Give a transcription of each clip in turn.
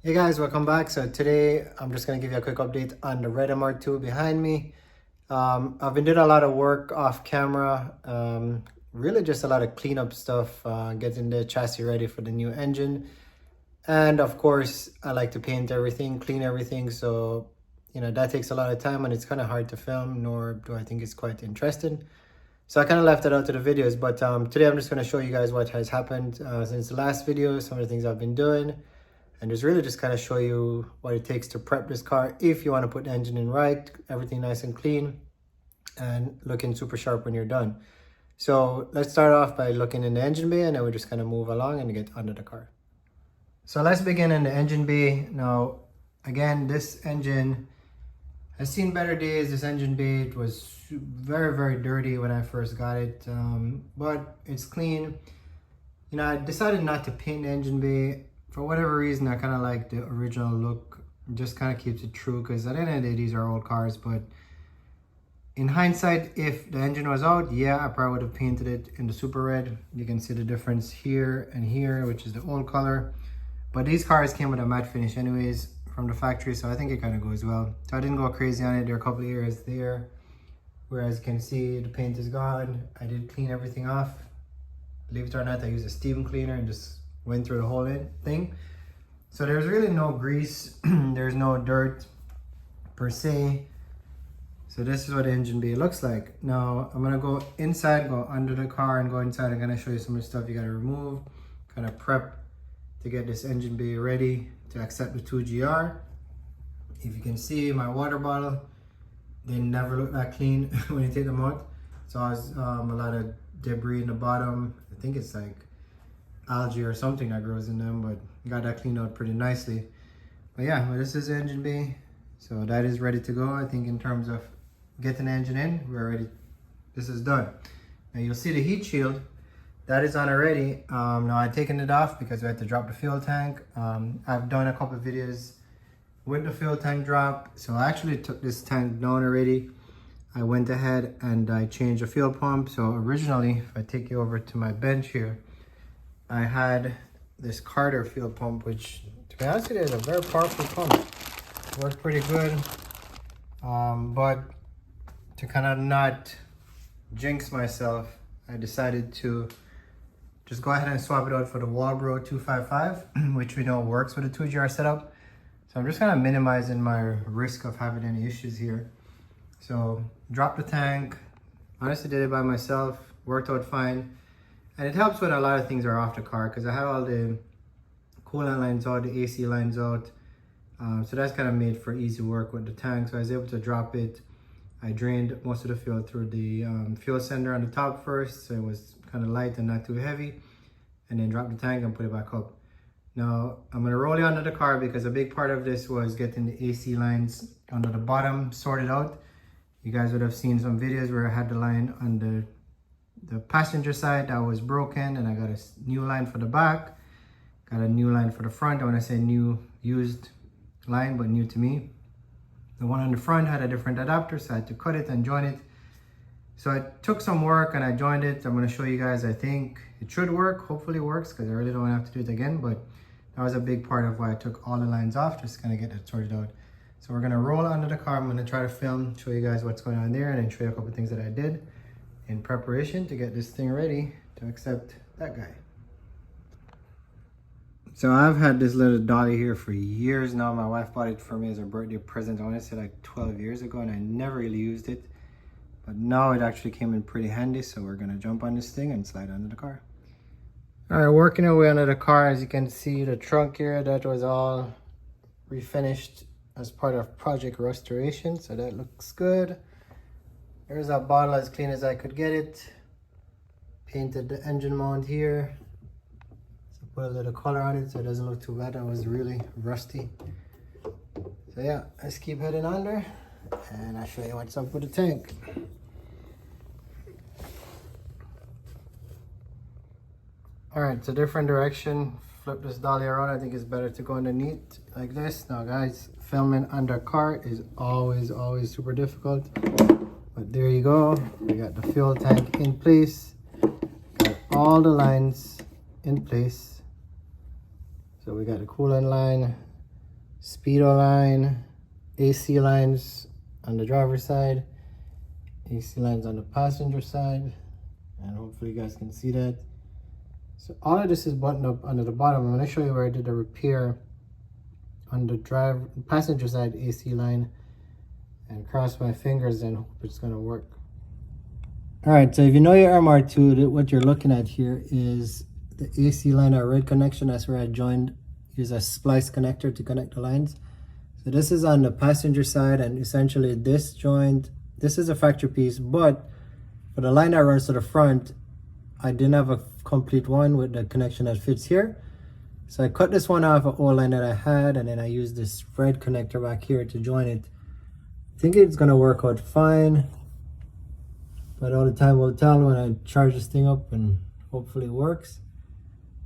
Hey guys, welcome back. So today I'm just going to give you a quick update on the red MR2 behind me. I've been doing a lot of work off camera, really just a lot of cleanup stuff, getting the chassis ready for the new engine. And of course, I like to paint everything, clean everything. So, that takes a lot of time and it's kind of hard to film, nor do I think it's quite interesting. So I kind of left it out to the videos, but today I'm just going to show you guys what has happened since the last video, some of the things I've been doing. And just really just kind of show you what it takes to prep this car if you want to put the engine in right, everything nice and clean and looking super sharp when you're done. So let's start off by looking in the engine bay, and then we just kind of move along and get under the car. So let's begin in the engine bay. Now, again, this engine has seen better days. This engine bay, it was very, very dirty when I first got it, but it's clean. I decided not to paint the engine bay. For whatever reason, I kind of like the original look. It just kind of keeps it true, because at the end of the day, these are old cars. But in hindsight, if the engine was out, yeah, I probably would have painted it in the super red. You can see the difference here and here, which is the old color. But these cars came with a matte finish anyways from the factory, so I think it kind of goes well. So I didn't go crazy on it. There are a couple of areas there where, as you can see, the paint is gone. I did clean everything off. Believe it or not, I used a steam cleaner and just went through the whole thing. So there's really no grease, there's no dirt per se. So this is what the engine bay looks like. Now I'm gonna go inside, go under the car and go inside. I'm gonna show you some of the stuff you gotta remove, kind of prep to get this engine bay ready to accept the 2GR. If you can see my water bottle, they never look that clean when you take them out. So I was a lot of debris in the bottom. I think it's like algae or something that grows in them, but got that cleaned out pretty nicely. But yeah, well, this is the engine bay, so that is ready to go. I think in terms of getting the engine in, we're ready. This is done. Now you'll see the heat shield that is on already. Now I've taken it off because we had to drop the fuel tank. I've done a couple of videos with the fuel tank drop, so I actually took this tank down already. I went ahead and I changed the fuel pump. So originally, if I take you over to my bench here, I had this Carter fuel pump, which, to be honest with you, is a very powerful pump. It worked pretty good. But to kind of not jinx myself, I decided to just go ahead and swap it out for the Walbro 255, which we know works with a 2GR setup. So I'm just kind of minimizing my risk of having any issues here. So dropped the tank, honestly did it by myself, worked out fine. And it helps when a lot of things are off the car, because I had all the coolant lines out, the AC lines out. So that's kind of made for easy work with the tank. So I was able to drop it. I drained most of the fuel through the fuel sender on the top first, so it was kind of light and not too heavy. And then drop the tank and put it back up. Now I'm going to roll it under the car, because a big part of this was getting the AC lines under the bottom sorted out. You guys would have seen some videos where I had the line on the passenger side that was broken, and I got a new line for the back, got a new line for the front. I want to say new, used line, but new to me. The one on the front had a different adapter, so I had to cut it and join it. So it took some work and I joined it. I'm going to show you guys. I think it should work, hopefully it works, because I really don't have to do it again. But that was a big part of why I took all the lines off, just kind of get it sorted out. So we're going to roll under the car. I'm going to try to film, show you guys what's going on there, and then show you a couple of things that I did in preparation to get this thing ready to accept that guy. So I've had this little dolly here for years now. My wife bought it for me as a birthday present, I want to say like 12 years ago, and I never really used it. But now it actually came in pretty handy, so we're gonna jump on this thing and slide under the car. All right, working our way under the car. As you can see, the trunk here, that was all refinished as part of Project Restoration, so that looks good. There's a bottle as clean as I could get it. Painted the engine mount here. So put a little color on it so it doesn't look too bad. That was really rusty. So yeah, let's keep heading under and I'll show you what's up with the tank. All right, so different direction. Flip this dolly around. I think it's better to go underneath like this. Now guys, filming under car is always super difficult. But there you go. We got the fuel tank in place. Got all the lines in place. So we got the coolant line, speedo line, AC lines on the driver's side, AC lines on the passenger side, and hopefully you guys can see that. So all of this is buttoned up under the bottom. I'm going to show you where I did the repair on the passenger side AC line, and cross my fingers and hope it's going to work. All right, so if you know your MR2, what you're looking at here is the AC line, our red connection. That's where I joined, use a splice connector to connect the lines. So this is on the passenger side, and essentially this joint, this is a factory piece, but for the line that runs to the front, I didn't have a complete one with the connection that fits here. So I cut this one off an old line that I had, and then I used this red connector back here to join it. I think it's gonna work out fine, but all the time will tell when I charge this thing up, and hopefully it works.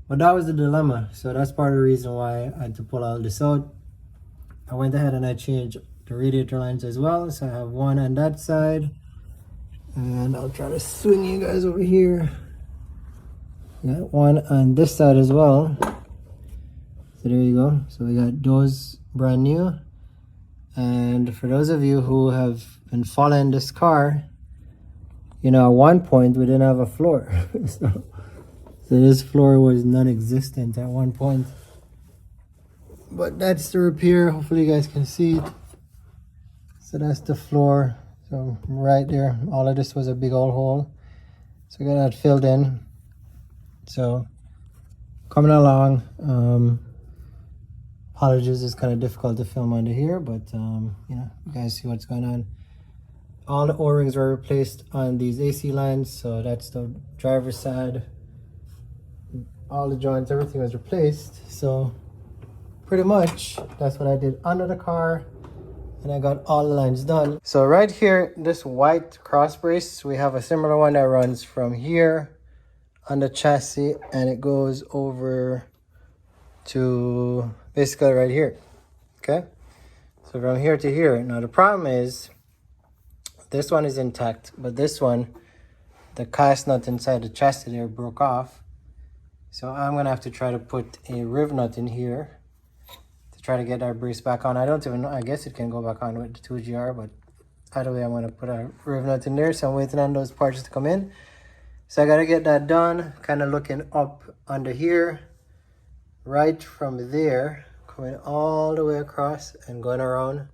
But that was the dilemma, so that's part of the reason why I had to pull all this out. I went ahead and I changed the radiator lines as well, so I have one on that side, and I'll try to swing you guys over here. Got one on this side as well. So there you go. So we got those brand new. And for those of you who have been following this car, you know, at one point we didn't have a floor. so this floor was non-existent at one point. But that's the repair. Hopefully you guys can see it. So that's the floor. So right there, all of this was a big old hole. So I got that filled in. So coming along. Apologies, it's kind of difficult to film under here, but you know, you guys see what's going on. All the O-rings were replaced on these AC lines, so that's the driver's side. All the joints, everything was replaced. So pretty much that's what I did under the car, and I got all the lines done. So right here, this white cross brace, we have a similar one that runs from here on the chassis, and it goes over to basically right here. Okay, so from here to here. Now the problem is this one is intact, but this one, the cast nut inside the chassis there broke off. So I'm gonna have to try to put a riv nut in here to try to get that brace back on. I don't even know, I guess it can go back on with the 2GR, but either way I'm gonna put a riv nut in there. So I'm waiting on those parts to come in. So I gotta get that done, kind of looking up under here. Right from there, coming all the way across and going around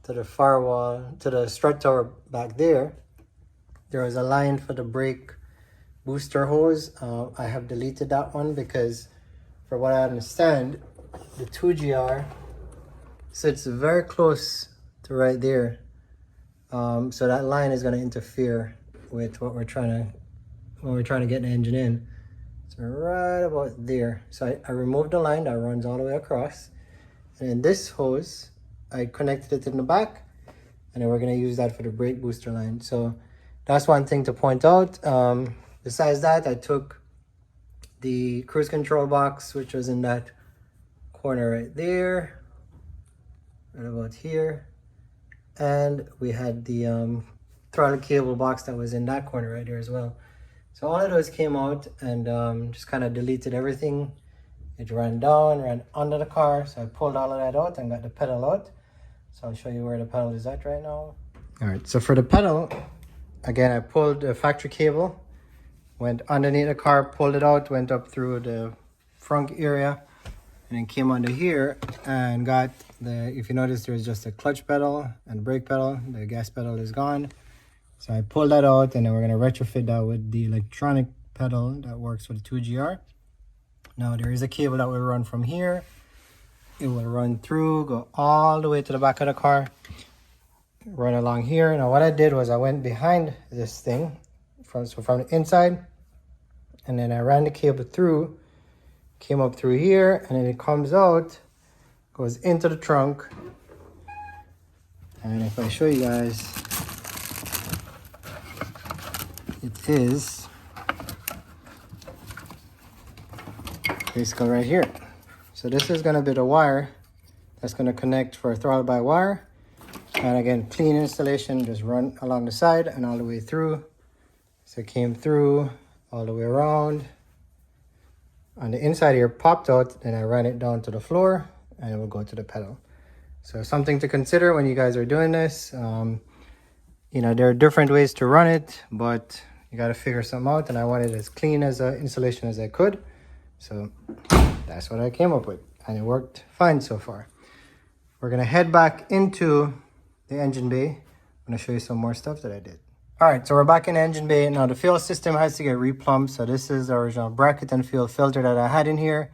to the firewall, to the strut tower back there. There was a line for the brake booster hose. I have deleted that one because, for what I understand, the 2GR sits very close to right there. So that line is going to interfere with what we're trying to get the engine in. So right about there. So I removed the line that runs all the way across, and then this hose, I connected it in the back, and then we're gonna use that for the brake booster line. So that's one thing to point out. Besides that, I took the cruise control box, which was in that corner right there, right about here, and we had the throttle cable box that was in that corner right there as well. So all of those came out, and just kind of deleted everything. It ran down, ran under the car. So I pulled all of that out and got the pedal out. So I'll show you where the pedal is at right now. All right, so for the pedal, again, I pulled the factory cable, went underneath the car, pulled it out, went up through the front area, and then came under here and got the, if you notice, there's just a clutch pedal and brake pedal. The gas pedal is gone. So I pulled that out, and then we're going to retrofit that with the electronic pedal that works with the 2GR. Now there is a cable that will run from here. It will run through, go all the way to the back of the car, run along here. Now what I did was I went behind this thing, from the inside, and then I ran the cable through, came up through here, and then it comes out, goes into the trunk. And if I show you guys, it is basically right here. So this is going to be the wire that's going to connect for a throttle by wire. And again, clean installation, just run along the side and all the way through. So it came through all the way around. On the inside here, popped out, and I ran it down to the floor. and it will go to the pedal. So something to consider when you guys are doing this. You know, there are different ways to run it, but you got to figure something out, and I wanted as clean as an installation as I could. So that's what I came up with, and it worked fine so far. We're gonna head back into the engine bay. I'm gonna show you some more stuff that I did. All right, so we're back in the engine bay. Now the fuel system has to get replumbed. So this is the original bracket and fuel filter that I had in here.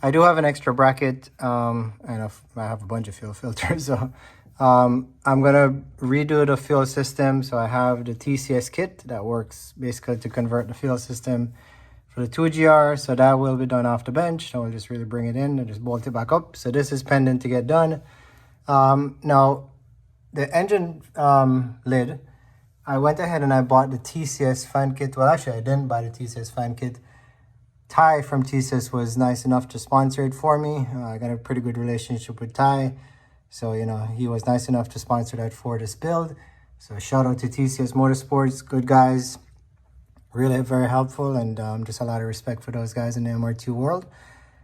I do have an extra bracket, and I have a bunch of fuel filters. So I'm gonna redo the fuel system. So I have the TCS kit that works basically to convert the fuel system for the 2GR. So that will be done off the bench. So I'll just really bring it in and just bolt it back up. So this is pending to get done. Now the engine lid, I went ahead and I bought the TCS fan kit. Well, actually I didn't buy the TCS fan kit. Ty from TCS was nice enough to sponsor it for me. I got a pretty good relationship with Ty. So, you know, he was nice enough to sponsor that for this build. So shout out to TCS Motorsports, good guys. Really very helpful, and just a lot of respect for those guys in the MR2 world.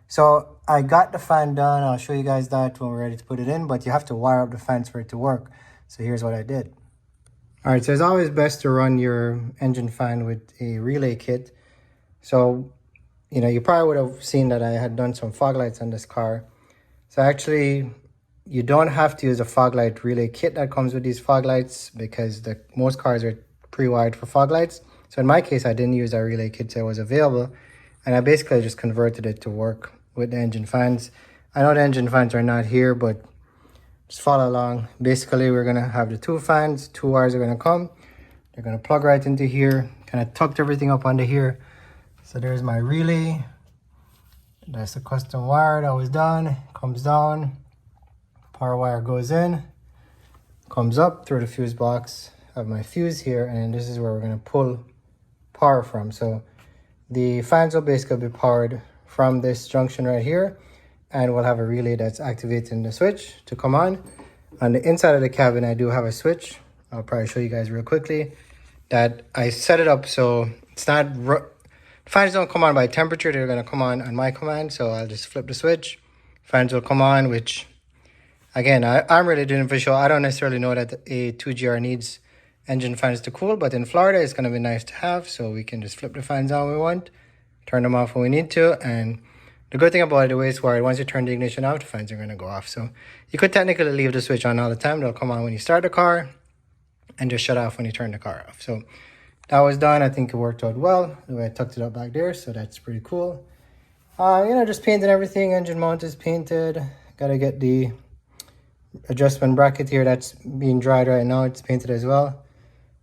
So I got the fan done. I'll show you guys that when we're ready to put it in, but you have to wire up the fans for it to work. So here's what I did. All right, so it's always best to run your engine fan with a relay kit. So, you know, you probably would have seen that I had done some fog lights on this car. So actually, you don't have to use a fog light relay kit that comes with these fog lights, because most cars are pre-wired for fog lights. So in my case, I didn't use a relay kit that was available, and I basically just converted it to work with the engine fans. I know the engine fans are not here, but just follow along. Basically, we're gonna have the two fans, two wires are gonna come. They're gonna plug right into here, kind of tucked everything up under here. So there's my relay. That's the custom wire that was done. Comes down, power wire goes in, comes up through the fuse box. I have my fuse here, and this is where we're gonna pull power from. So the fans will basically be powered from this junction right here, and we'll have a relay that's activating the switch to come on. On the inside of the cabin, I do have a switch. I'll probably show you guys real quickly that I set it up so it's not, fans don't come on by temperature, they're gonna come on my command. So I'll just flip the switch, fans will come on, which again, I'm really doing it for sure. I don't necessarily know that a 2GR needs engine fans to cool, but in Florida, it's gonna be nice to have, so we can just flip the fans on when we want, turn them off when we need to. And the good thing about the way it's wired, once you turn the ignition off, the fans are gonna go off. So you could technically leave the switch on all the time. They'll come on when you start the car and just shut off when you turn the car off. So that was done. I think it worked out well, the way I tucked it up back there. So that's pretty cool. You know, just painted everything. Engine mount is painted. Gotta get the adjustment bracket here. That's being dried right now. It's painted as well.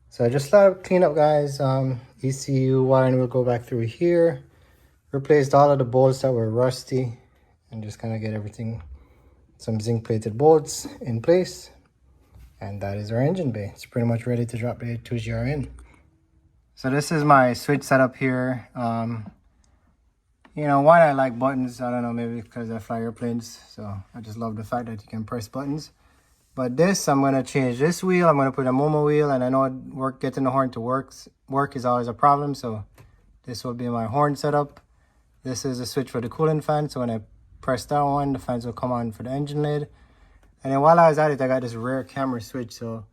So just a lot of cleanup, guys. ECU wiring will go back through here. Replaced all of the bolts that were rusty, and just kind of get everything, some zinc plated bolts in place. And that is our engine bay. It's pretty much ready to drop the 2GR in. So this is my switch setup here. You know, one, I like buttons. I don't know, maybe because I fly airplanes. So I just love the fact that you can press buttons. But this, I'm going to change this wheel. I'm going to put a Momo wheel, and I know getting the horn to work is always a problem. So this will be my horn setup. This is a switch for the coolant fan. So when I press that one, the fans will come on for the engine lid. And then while I was at it, I got this rear camera switch. So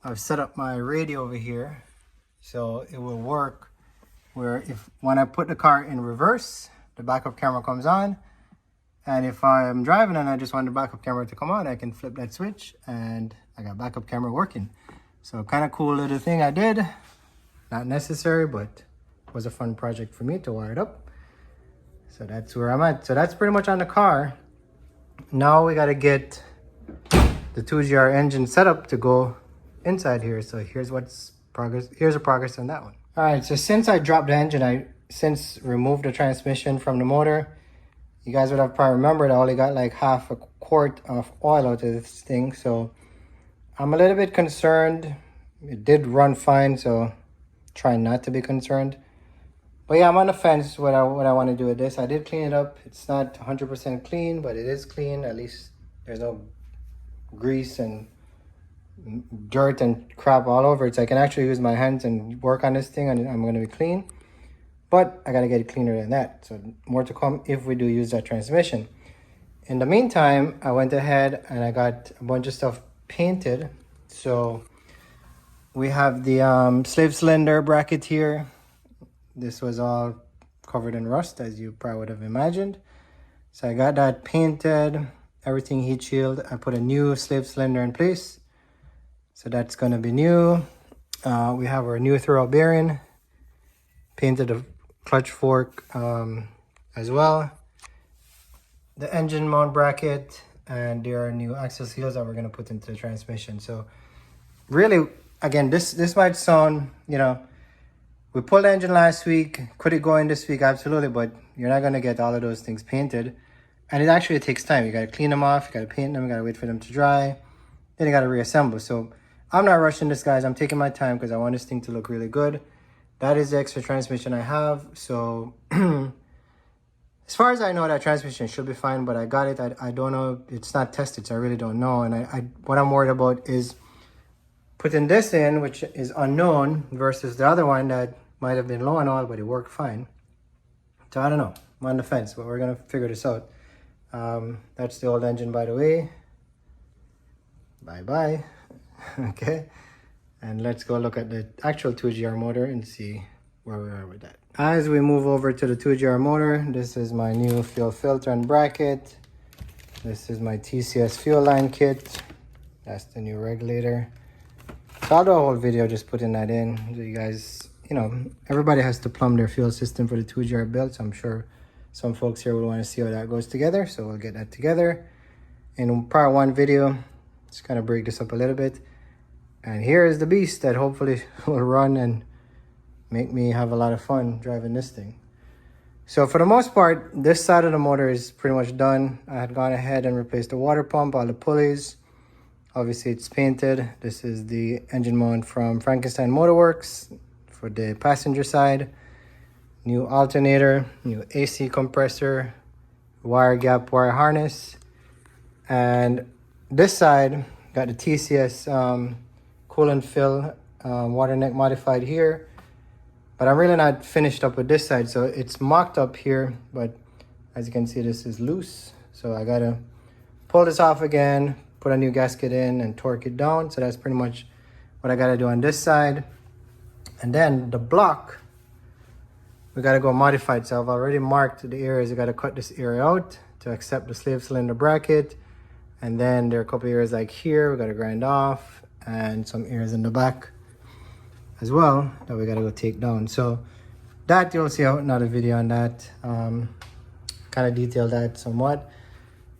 I've set up my radio over here, so it will work where when I put the car in reverse, the backup camera comes on. And if I'm driving and I just want the backup camera to come on, I can flip that switch and I got backup camera working. So kind of cool little thing I did. Not necessary, but it was a fun project for me to wire it up. So that's where I'm at. So that's pretty much on the car. Now we got to get the 2GR engine set up to go inside here. So here's the progress on that one. All right, so since I dropped the engine, I since removed the transmission from the motor. You guys would have probably remembered I only got like half a quart of oil out of this thing. So I'm a little bit concerned. It did run fine, so try not to be concerned. But yeah, I'm on the fence what I want to do with this. I did clean it up. It's not 100% clean, but it is clean. At least there's no grease and dirt and crap all over it. So I can actually use my hands and work on this thing, and I'm going to be clean. But I got to get it cleaner than that. So more to come if we do use that transmission. In the meantime, I went ahead and I got a bunch of stuff painted. So we have the slave cylinder bracket here. This was all covered in rust, as you probably would have imagined. So I got that painted, everything heat shield. I put a new slave cylinder in place. So that's gonna be new. We have our new throwout bearing, painted the clutch fork as well. The engine mount bracket, and there are new axle seals that we're gonna put into the transmission. So really, again, this might sound, you know, we pulled the engine last week. Could it go in this week? Absolutely, but you're not gonna get all of those things painted. And it actually takes time. You gotta clean them off, you gotta paint them, you gotta wait for them to dry. Then you gotta reassemble. So I'm not rushing this, guys. I'm taking my time because I want this thing to look really good. That is the extra transmission I have. So as far as I know, that transmission should be fine, but I got it. I don't know. It's not tested, so I really don't know. And what I'm worried about is putting this in, which is unknown, versus the other one that might have been low and all, but it worked fine. So I don't know. I'm on the fence, but we're gonna figure this out. That's the old engine, by the way. Bye-bye. Okay. And let's go look at the actual 2GR motor and see where we are with that. As we move over to the 2GR motor, this is my new fuel filter and bracket. This is my TCS fuel line kit. That's the new regulator. So I'll do a whole video just putting that in. So you guys, you know, everybody has to plumb their fuel system for the 2GR build. So I'm sure some folks here will want to see how that goes together. So we'll get that together in part one video. Just kind of break this up a little bit. And here is the beast that hopefully will run and make me have a lot of fun driving this thing. So for the most part, this side of the motor is pretty much done. I had gone ahead and replaced the water pump, all the pulleys. Obviously it's painted. This is the engine mount from Frankenstein Motorworks for the passenger side. New alternator, new AC compressor, wire gap, wire harness. And this side got the TCS coolant fill water neck modified here. But I'm really not finished up with this side, so it's mocked up here, but as you can see, this is loose. So I gotta pull this off again, put a new gasket in and torque it down. So that's pretty much what I gotta do on this side. And then the block, we gotta go modified. So I've already marked the areas. I gotta cut this area out to accept the slave cylinder bracket. And then there are a couple areas like here, we gotta grind off, and some areas in the back as well that we gotta go take down. So that you'll see out another video on that. Kind of detail that somewhat.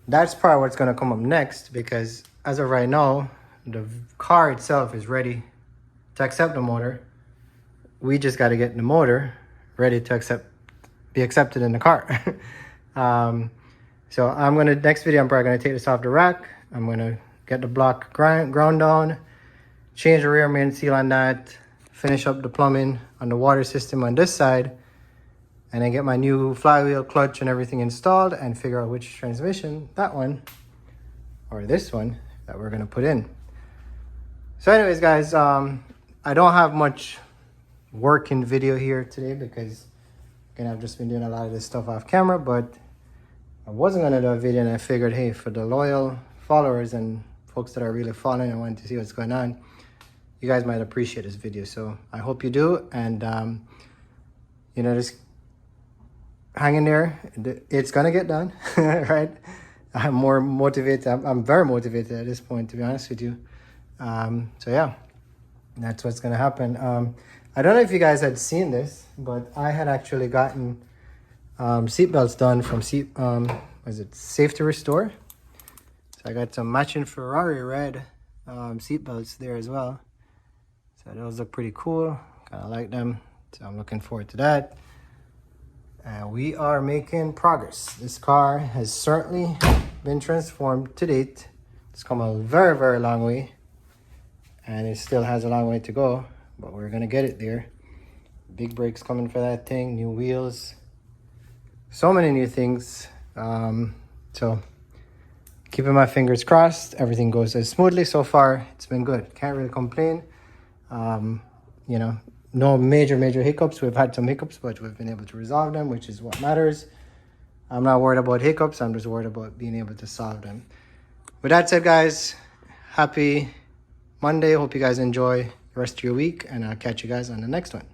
That's probably what's gonna come up next, because as of right now, the car itself is ready to accept the motor. We just gotta get the motor ready to be accepted in the car. So next video, I'm probably gonna take this off the rack. I'm gonna get the block ground down, change the rear main seal on that, finish up the plumbing on the water system on this side, and then get my new flywheel, clutch, and everything installed, and figure out which transmission, that one or this one, that we're gonna put in. So anyways, guys, I don't have much working video here today because, again, I've just been doing a lot of this stuff off camera, but I wasn't gonna do a video, and I figured, hey, for the loyal followers and folks that are really following and wanting to see what's going on, you guys might appreciate this video. So I hope you do, and you know, just hang in there. It's gonna get done. Right? I'm more motivated. I'm very motivated at this point, to be honest with you. So yeah, that's what's gonna happen. I don't know if you guys had seen this, but I had actually gotten seatbelts done from Safety Restore. So I got some matching Ferrari red seatbelts there as well. So those look pretty cool. Kind of like them. So I'm looking forward to that. And we are making progress. This car has certainly been transformed to date. It's come a very, very long way. And it still has a long way to go, but we're gonna get it there. Big brakes coming for that thing, new wheels. So many new things. So keeping my fingers crossed, everything goes as smoothly so far. It's been good. Can't really complain. You know, no major hiccups. We've had some hiccups, but we've been able to resolve them, which is what matters. I'm not worried about hiccups. I'm just worried about being able to solve them. With that said, guys, happy Monday. Hope you guys enjoy the rest of your week, and I'll catch you guys on the next one.